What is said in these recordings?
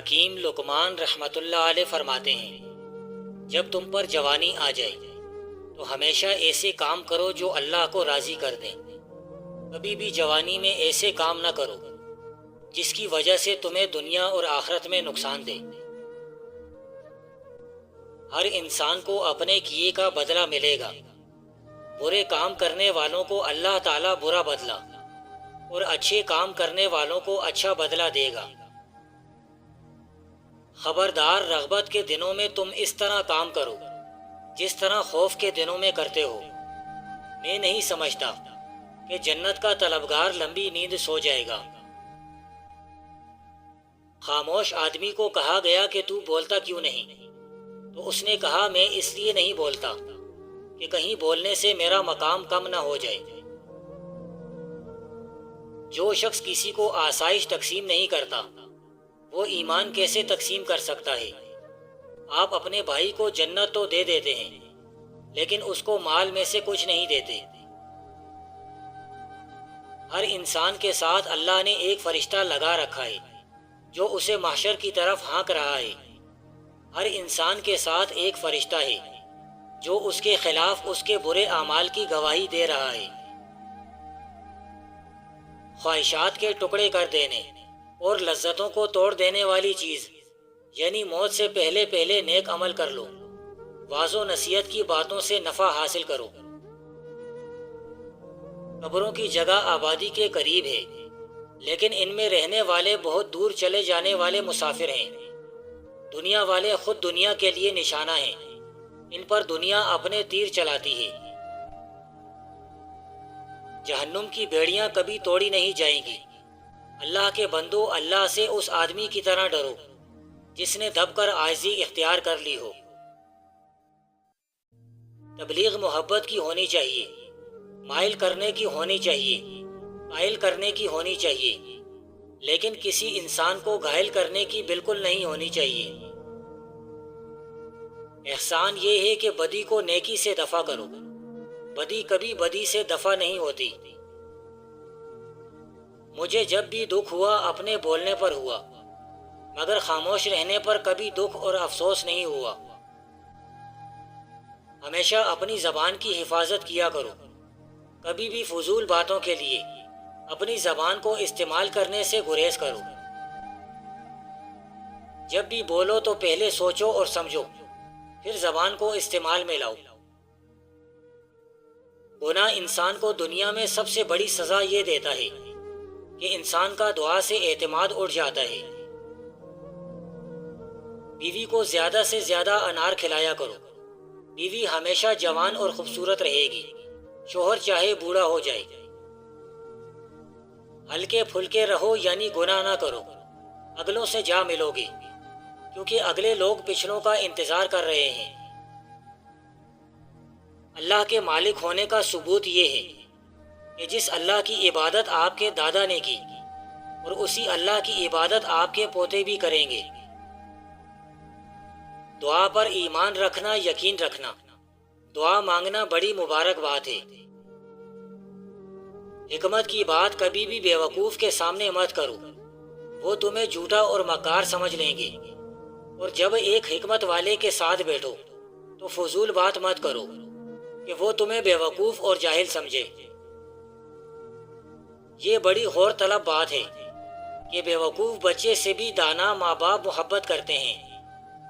حکیم لقمان رحمۃ اللہ علیہ فرماتے ہیں، جب تم پر جوانی آ جائے تو ہمیشہ ایسے کام کرو جو اللہ کو راضی کر دیں۔ کبھی بھی جوانی میں ایسے کام نہ کرو جس کی وجہ سے تمہیں دنیا اور آخرت میں نقصان دے۔ ہر انسان کو اپنے کیے کا بدلہ ملے گا۔ برے کام کرنے والوں کو اللہ تعالیٰ برا بدلہ اور اچھے کام کرنے والوں کو اچھا بدلہ دے گا۔ خبردار، رغبت کے دنوں میں تم اس طرح کام کرو جس طرح خوف کے دنوں میں کرتے ہو۔ میں نہیں سمجھتا کہ جنت کا طلبگار لمبی نیند سو جائے گا۔ خاموش آدمی کو کہا گیا کہ تو بولتا کیوں نہیں؟ تو اس نے کہا، میں اس لیے نہیں بولتا کہ کہیں بولنے سے میرا مقام کم نہ ہو جائے۔ جو شخص کسی کو آسائش تقسیم نہیں کرتا وہ ایمان کیسے تقسیم کر سکتا ہے؟ آپ اپنے بھائی کو جنت تو دے دیتے ہیں لیکن اس کو مال میں سے کچھ نہیں دیتے۔ ہر انسان کے ساتھ اللہ نے ایک فرشتہ لگا رکھا ہے جو اسے محشر کی طرف ہانک رہا ہے۔ ہر انسان کے ساتھ ایک فرشتہ ہے جو اس کے خلاف اس کے برے اعمال کی گواہی دے رہا ہے۔ خواہشات کے ٹکڑے کر دینے اور لذتوں کو توڑ دینے والی چیز یعنی موت سے پہلے پہلے نیک عمل کر لو۔ واعظ و نصیحت کی باتوں سے نفع حاصل کرو۔ قبروں کی جگہ آبادی کے قریب ہے لیکن ان میں رہنے والے بہت دور چلے جانے والے مسافر ہیں۔ دنیا والے خود دنیا کے لیے نشانہ ہیں، ان پر دنیا اپنے تیر چلاتی ہے۔ جہنم کی بیڑیاں کبھی توڑی نہیں جائیں گی۔ اللہ کے بندو، اللہ سے اس آدمی کی طرح ڈرو جس نے دب کر عاجزی اختیار کر لی ہو۔ تبلیغ محبت کی ہونی چاہیے، مائل کرنے کی ہونی چاہیے، قائل کرنے کی ہونی چاہیے، لیکن کسی انسان کو گھائل کرنے کی بالکل نہیں ہونی چاہیے۔ احسان یہ ہے کہ بدی کو نیکی سے دفع کرو۔ بدی کبھی بدی سے دفع نہیں ہوتی۔ مجھے جب بھی دکھ ہوا اپنے بولنے پر ہوا، مگر خاموش رہنے پر کبھی دکھ اور افسوس نہیں ہوا۔ ہمیشہ اپنی زبان کی حفاظت کیا کرو۔ کبھی بھی فضول باتوں کے لیے اپنی زبان کو استعمال کرنے سے گریز کرو۔ جب بھی بولو تو پہلے سوچو اور سمجھو، پھر زبان کو استعمال میں لاؤ۔ گناہ انسان کو دنیا میں سب سے بڑی سزا یہ دیتا ہے کہ انسان کا دعا سے اعتماد اٹھ جاتا ہے۔ بیوی کو زیادہ سے زیادہ انار کھلایا کرو۔ بیوی ہمیشہ جوان اور خوبصورت رہے گی، شوہر چاہے بوڑھا ہو جائے۔ ہلکے پھلکے رہو یعنی گناہ نہ کرو، اگلوں سے جا ملو گے، کیونکہ اگلے لوگ پچھلوں کا انتظار کر رہے ہیں۔ اللہ کے مالک ہونے کا ثبوت یہ ہے کہ جس اللہ کی عبادت آپ کے دادا نے کی اور اسی اللہ کی عبادت آپ کے پوتے بھی کریں گے۔ دعا پر ایمان رکھنا، یقین رکھنا، دعا مانگنا بڑی مبارک بات ہے۔ حکمت کی بات کبھی بھی بیوقوف کے سامنے مت کرو، وہ تمہیں جھوٹا اور مکار سمجھ لیں گے۔ اور جب ایک حکمت والے کے ساتھ بیٹھو تو فضول بات مت کرو کہ وہ تمہیں بیوقوف اور جاہل سمجھے۔ یہ بڑی غور طلب بات ہے کہ بیوقوف بچے سے بھی دانا ماں باپ محبت کرتے ہیں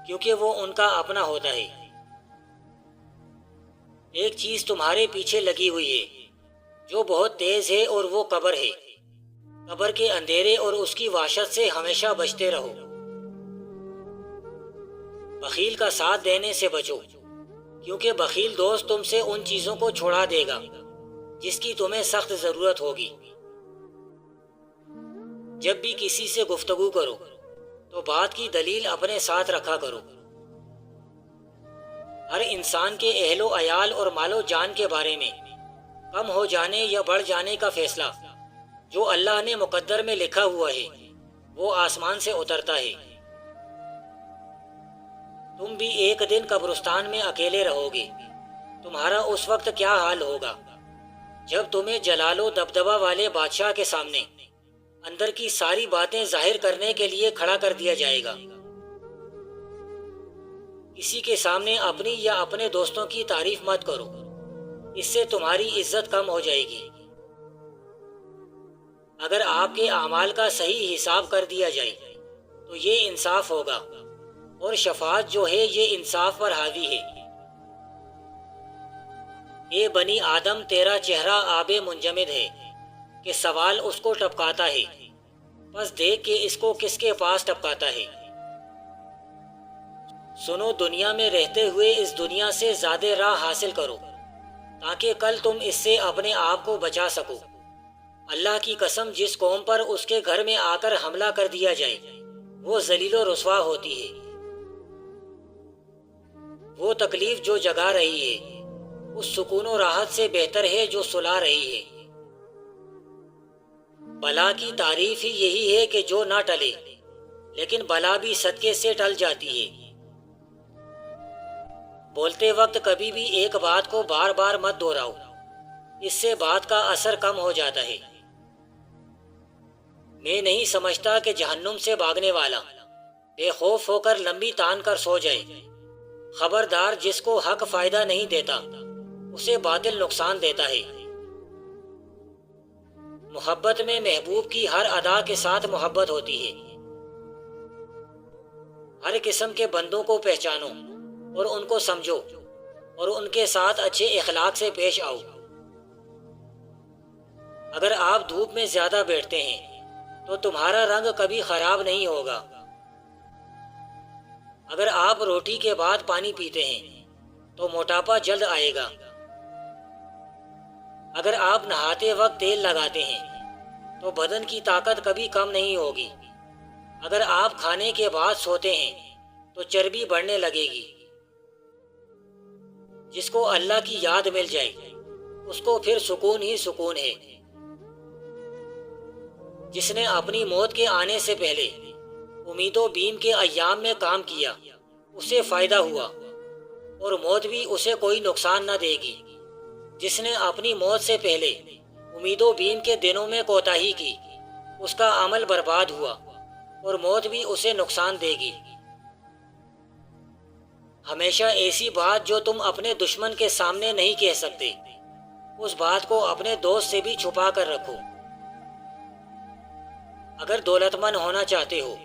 کیونکہ وہ ان کا اپنا ہوتا ہے۔ ایک چیز تمہارے پیچھے لگی ہوئی ہے جو بہت تیز ہے اور وہ قبر ہے۔ قبر کے اندھیرے اور اس کی وحشت سے ہمیشہ بچتے رہو۔ بخیل کا ساتھ دینے سے بچو، کیونکہ بخیل دوست تم سے ان چیزوں کو چھڑا دے گا جس کی تمہیں سخت ضرورت ہوگی۔ جب بھی کسی سے گفتگو کرو تو بات کی دلیل اپنے ساتھ رکھا کرو۔ ہر انسان کے اہل و عیال اور مال و جان کے بارے میں کم ہو جانے یا بڑھ جانے کا فیصلہ جو اللہ نے مقدر میں لکھا ہوا ہے وہ آسمان سے اترتا ہے۔ تم بھی ایک دن قبرستان میں اکیلے رہو گے۔ تمہارا اس وقت کیا حال ہوگا جب تمہیں جلال و دبدبہ والے بادشاہ کے سامنے اندر کی ساری باتیں ظاہر کرنے کے لیے کھڑا کر دیا جائے گا۔ کسی کے سامنے اپنی یا اپنے دوستوں کی تعریف مت کرو، اس سے تمہاری عزت کم ہو جائے گی۔ اگر آپ کے اعمال کا صحیح حساب کر دیا جائے تو یہ انصاف ہوگا، اور شفاعت جو ہے یہ انصاف پر حاوی ہے۔ اے بنی آدم، تیرا چہرہ آب منجمد ہے کہ سوال اس کو ٹپکاتا ہے، بس دیکھ کہ اس کو کس کے پاس ٹپکاتا ہے۔ سنو، دنیا میں رہتے ہوئے اس دنیا سے زیادہ راہ حاصل کرو تاکہ کل تم اس سے اپنے آپ کو بچا سکو۔ اللہ کی قسم، جس قوم پر اس کے گھر میں آ کر حملہ کر دیا جائے وہ ذلیل و رسوا ہوتی ہے۔ وہ تکلیف جو جگا رہی ہے اس سکون و راحت سے بہتر ہے جو سلا رہی ہے۔ بلا کی تعریف ہی یہی ہے کہ جو نہ ٹلے، لیکن بلا بھی صدقے سے ٹل جاتی ہے۔ بولتے وقت کبھی بھی ایک بات کو بار بار مت دہراؤ، اس سے بات کا اثر کم ہو جاتا ہے۔ میں نہیں سمجھتا کہ جہنم سے بھاگنے والا بے خوف ہو کر لمبی تان کر سو جائے۔ خبردار، جس کو حق فائدہ نہیں دیتا اسے باطل نقصان دیتا ہے۔ محبت میں محبوب کی ہر ادا کے ساتھ محبت ہوتی ہے۔ ہر قسم کے بندوں کو پہچانو اور ان کو سمجھو، اور ان کے ساتھ اچھے اخلاق سے پیش آؤ۔ اگر آپ دھوپ میں زیادہ بیٹھتے ہیں تو تمہارا رنگ کبھی خراب نہیں ہوگا۔ اگر آپ روٹی کے بعد پانی پیتے ہیں تو موٹاپا جلد آئے گا۔ اگر آپ نہاتے وقت تیل لگاتے ہیں تو بدن کی طاقت کبھی کم نہیں ہوگی۔ اگر آپ کھانے کے بعد سوتے ہیں تو چربی بڑھنے لگے گی۔ جس کو اللہ کی یاد مل جائے اس کو پھر سکون ہی سکون ہے۔ جس نے اپنی موت کے آنے سے پہلے امید و بیم کے ایام میں کام کیا اسے فائدہ ہوا، اور موت بھی اسے کوئی نقصان نہ دے گی۔ جس نے اپنی موت سے پہلے امید و بیم کے دنوں میں کوتاہی کی اس کا عمل برباد ہوا، اور موت بھی اسے نقصان دے گی۔ ہمیشہ ایسی بات جو تم اپنے دشمن کے سامنے نہیں کہہ سکتے اس بات کو اپنے دوست سے بھی چھپا کر رکھو۔ اگر دولت مند ہونا چاہتے ہو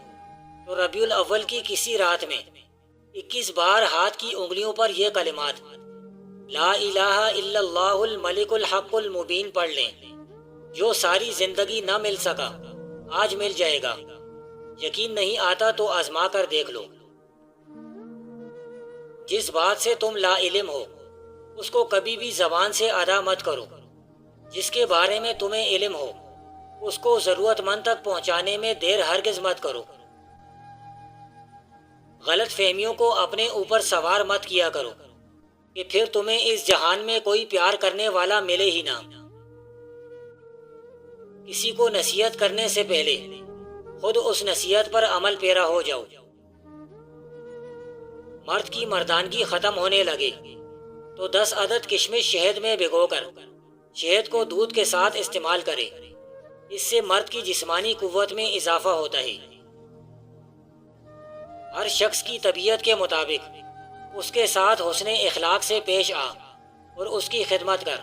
تو ربیع الاول کی کسی رات میں 21 بار ہاتھ کی انگلیوں پر یہ کلمات لا الہ الا اللہ الملک الحق المبین پڑھ لیں۔ جو ساری زندگی نہ مل سکا آج مل جائے گا۔ یقین نہیں آتا تو آزما کر دیکھ لو۔ جس بات سے تم لا علم ہو اس کو کبھی بھی زبان سے ادا مت کرو۔ جس کے بارے میں تمہیں علم ہو اس کو ضرورت مند تک پہنچانے میں دیر ہرگز مت کرو۔ غلط فہمیوں کو اپنے اوپر سوار مت کیا کرو کہ پھر تمہیں اس جہان میں کوئی پیار کرنے والا ملے ہی نہ۔ کسی کو نصیحت کرنے سے پہلے خود اس نصیحت پر عمل پیرا ہو جاؤ۔ مرد کی مردانگی ختم ہونے لگے تو 10 عدد کشمش شہد میں بھگو کر شہد کو دودھ کے ساتھ استعمال کرے، اس سے مرد کی جسمانی قوت میں اضافہ ہوتا ہے۔ ہر شخص کی طبیعت کے مطابق اس کے ساتھ حسن اخلاق سے پیش آ اور اس کی خدمت کر۔